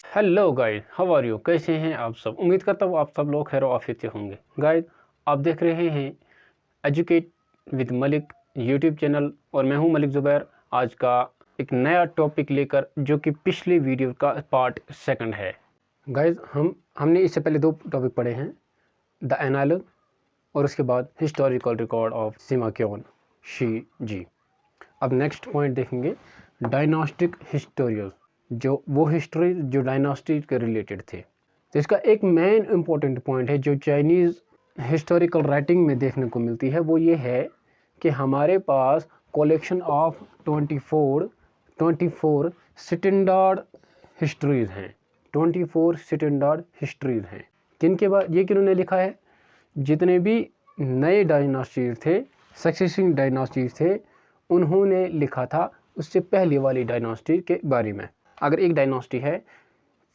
Hello guys, how are you? कैसे हैं आप सब? उम्मीद करता हूँ आप सब लोग खैर आफियत से होंगे। गाइस, आप देख रहे हैं educate with Malik YouTube channel और मैं हूं मलिक ज़ुबैर। आज का एक नया टॉपिक लेकर, जो कि पिछले वीडियो का पार्ट सेकंड है। गाइस, हमने इससे पहले दो टॉपिक पढ़े हैं, द एनालॉग और उसके बाद historical record of Sima Qian Shiji. अब नेक्स्ट पॉइंट देखेंगे, डायनास्टिक हिस्टोरियल, जो वो हिस्ट्री जो डायनास्टी के रिलेटेड थे। तो इसका एक मेन इम्पोर्टेंट पॉइंट है जो चाइनीज़ हिस्टोरिकल राइटिंग में देखने को मिलती है, वो ये है कि हमारे पास कलेक्शन ऑफ 24 स्टैंडर्ड हिस्ट्रीज़ हैं। 24 स्टैंडर्ड हिस्ट्रीज़ हैं। किन के बाद ये किन्होंने लिखा है? जितने भी नए डायनास्टीज थे, सक्सेसिंग डायनास्टीज थे, उन्होंने लिखा था उससे पहले वाली डायनास्टी के बारे में। अगर एक डायनास्टी है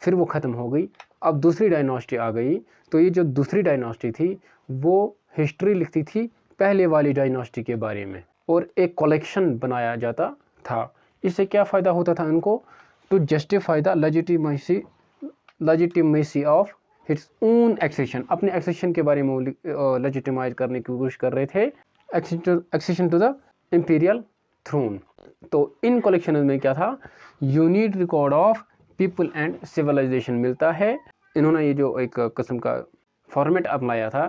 फिर वो ख़त्म हो गई, अब दूसरी डायनास्टी आ गई, तो ये जो दूसरी डायनास्टी थी वो हिस्ट्री लिखती थी पहले वाली डायनास्टी के बारे में और एक कलेक्शन बनाया जाता था। इससे क्या फ़ायदा होता था उनको? To justify the legitimacy of its own accession. अपने एक्सेशन के बारे में लेजिटिमाइज करने की कोशिश कर रहे थे, accession to the imperial throne. तो इन कलेक्शन में क्या था? Unique record of people and civilisation मिलता है। इन्होंने ये जो एक किस्म का फॉर्मेट अपनाया था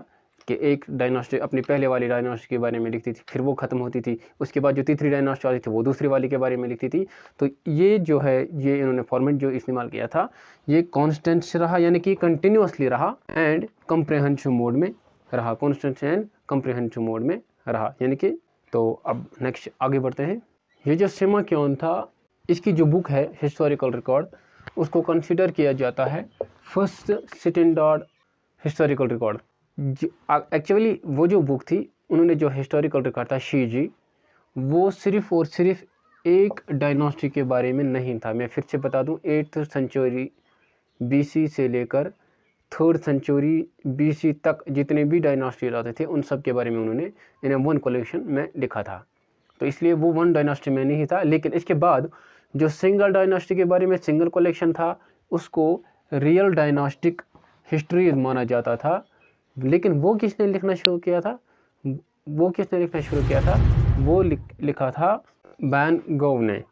कि एक डायनास्टी अपनी पहले वाली डायनास्टी के बारे में लिखती थी, फिर वो ख़त्म होती थी, उसके बाद जो तीसरी डायनास्टी आती थी वो दूसरी वाली के बारे में लिखती थी। तो ये जो है, ये इन्होंने फॉर्मेट जो इस्तेमाल किया था, ये कॉन्स्टेंट रहा, यानी कि कंटिन्यूसली रहा एंड कंप्रेहेंसिव मोड में रहा, कॉन्स्टेंट एंड कंप्रेहेंसिव मोड में रहा, यानी कि। तो अब नेक्स्ट आगे बढ़ते हैं। ये जो सिमा क्योन था, इसकी जो बुक है हिस्टोरिकल रिकॉर्ड, उसको कंसिडर किया जाता है first standard historical record. Actually वो जो बुक थी, उन्होंने जो हिस्टोरिकल रिकॉर्ड था शी जी, वो सिर्फ और सिर्फ एक डायनास्टी के बारे में नहीं था। मैं फिर से बता दूं, 8th सेंचुरी BC से लेकर 3rd सेंचुरी BC तक जितने भी डायनास्टी आते थे उन सब के बारे में उन्होंने इन्हें वन कलेक्शन में लिखा था। तो इसलिए वो वन डायनास्टी में नहीं था। लेकिन इसके बाद जो सिंगल डायनास्टी के बारे में सिंगल कलेक्शन था, उसको रियल डायनास्टिक हिस्ट्री माना जाता था। लेकिन वो किसने लिखना शुरू किया था? वो लिखा था वैन गोव ने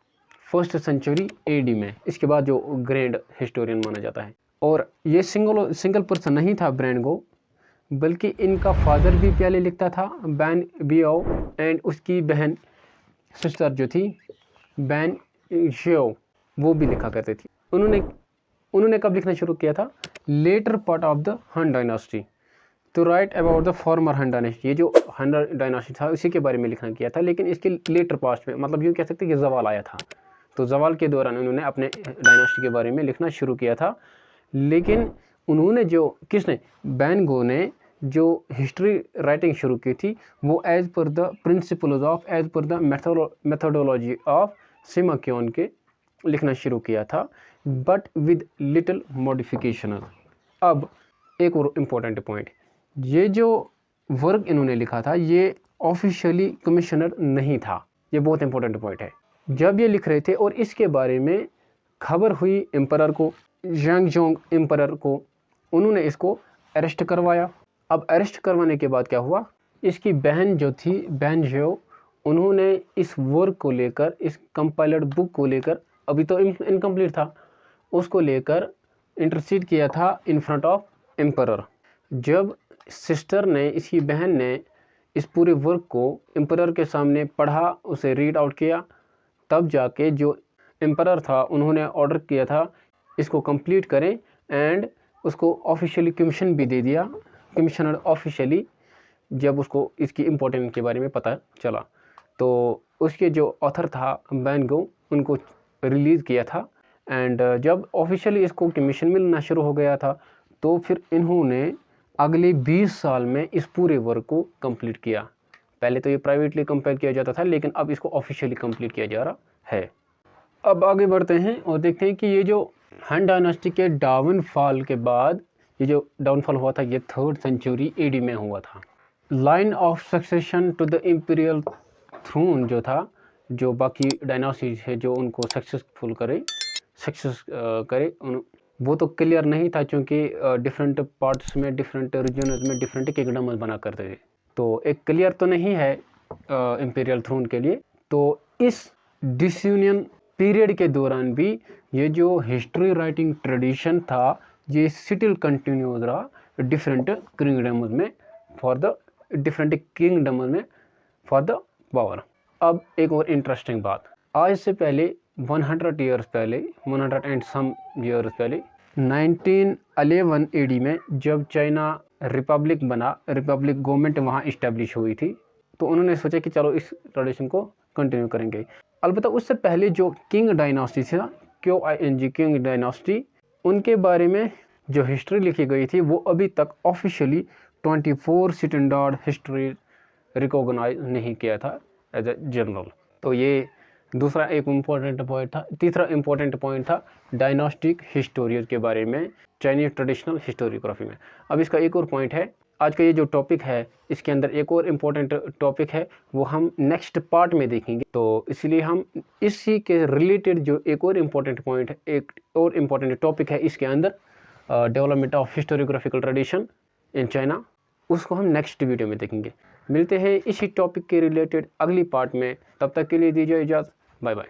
1st सेंचुरी AD में। इसके बाद जो ग्रैंड हिस्टोरियन माना जाता है। और ये सिंगल पर्सन नहीं था वैन गोव, बल्कि इनका फादर भी पहले लिखता था, वैन बियो, एंड उसकी बहन सिस्टर जो थी वैन शियो, वो भी लिखा करते थी। उन्होंने कब लिखना शुरू किया था? Later part of the Han dynasty, to write about the former Han dynasty. ये जो Han डायनास्टी था उसी के बारे में लिखना किया था, लेकिन इसके लेटर पास्ट में, मतलब यूँ कह सकते हैं कि जवाल आया था, तो जवाल के दौरान उन्होंने अपने डायनास्टी के बारे में लिखना शुरू किया था। लेकिन उन्होंने किसने? वैन गो ने जो हिस्ट्री राइटिंग शुरू की थी, वो as per the principles of, as per the methodology of Sima Qian के लिखना शुरू किया था, बट विद लिटिल मॉडिफिकेशन। अब एक और इम्पोर्टेंट पॉइंट, ये जो वर्क इन्होंने लिखा था ये ऑफिशियली कमिश्नर नहीं था। ये बहुत इंपॉर्टेंट पॉइंट है। जब ये लिख रहे थे और इसके बारे में खबर हुई एम्परर को, ज़ेंगजोंग एम्परर को, उन्होंने इसको अरेस्ट करवाया। अब अरेस्ट करवाने के बाद क्या हुआ? इसकी बहन जो थी बहन जो, उन्होंने इस वर्क को लेकर, इस कंपाइल्ड बुक को लेकर, अभी तो इनकम्प्लीट था, उसको लेकर इंटरसीड किया था इन फ्रंट ऑफ एम्परर। जब सिस्टर ने, इसकी बहन ने इस पूरे वर्क को एम्परर के सामने पढ़ा, उसे रीड आउट किया, तब जाके जो एम्परर था उन्होंने ऑर्डर किया था इसको कंप्लीट करें, एंड उसको ऑफिशियली कमीशन भी दे दिया। कमिश्नर ऑफिशियली जब उसको इसकी इम्पोर्टेंस के बारे में पता चला, तो उसके जो ऑथर था वैन गो, उनको रिलीज़ किया था। एंड जब ऑफिशियली इसको कमीशन मिलना शुरू हो गया था, तो फिर इन्होंने अगले 20 साल में इस पूरे वर्क को कंप्लीट किया। पहले तो ये प्राइवेटली कंपेयर किया जाता था, लेकिन अब इसको ऑफिशियली कंप्लीट किया जा रहा है। अब आगे बढ़ते हैं और देखते हैं कि ये जो Han डायनास्टी के डाउनफॉल के बाद, ये जो डाउनफॉल हुआ था ये 3rd सेंचुरी AD में हुआ था। Line of succession to the imperial throne जो था, जो बाकी डायनास्टीज है जो उनको सक्सेस करे, वो तो क्लियर नहीं था, क्योंकि डिफरेंट पार्ट्स में, डिफरेंट रीजन्स में डिफरेंट किंगडम्स बना करते थे, तो एक क्लियर तो नहीं है इंपीरियल थ्रोन के लिए। तो इस डिसयूनियन पीरियड के दौरान भी ये जो हिस्ट्री राइटिंग ट्रेडिशन था ये स्टिल कंटिन्यूज रहा डिफरेंट किंगडम्स में फॉर द पावर। अब एक और इंटरेस्टिंग बात, आज से पहले 100 ईयर्स पहले, 100 एंड सम ईयर्स पहले 1911 एडी में जब चाइना रिपब्लिक बना, रिपब्लिक गवर्नमेंट वहाँ इस्टेब्लिश हुई थी, तो उन्होंने सोचा कि चलो इस ट्रेडिशन को कंटिन्यू करेंगे। अलबत्ता उससे पहले जो किंग डायनास्टी था, QING किंग डायनास्टी, उनके बारे में जो हिस्ट्री लिखी गई थी वो अभी तक ऑफिशियली 24 स्टैंडर्ड हिस्ट्री रिकॉग्नाइज नहीं किया था एज ए जनरल। तो ये दूसरा एक इम्पोर्टेंट पॉइंट था। तीसरा इम्पोर्टेंट पॉइंट था डायनास्टिक हिस्टोरियन के बारे में चाइनीज ट्रेडिशनल हिस्टोरियोग्राफी में। अब इसका एक और पॉइंट है, आज का ये जो टॉपिक है इसके अंदर एक और इम्पोर्टेंट टॉपिक है, वो हम नेक्स्ट पार्ट में देखेंगे। तो इसलिए हम इसी के रिलेटेड जो एक और इम्पोर्टेंट पॉइंट है, एक और इम्पोर्टेंट टॉपिक है इसके अंदर, development of historiographical tradition in China, उसको हम नेक्स्ट वीडियो में देखेंगे। मिलते हैं इसी टॉपिक के रिलेटेड अगली पार्ट में, तब तक के लिए दीजिए इजाज़त, बाय बाय।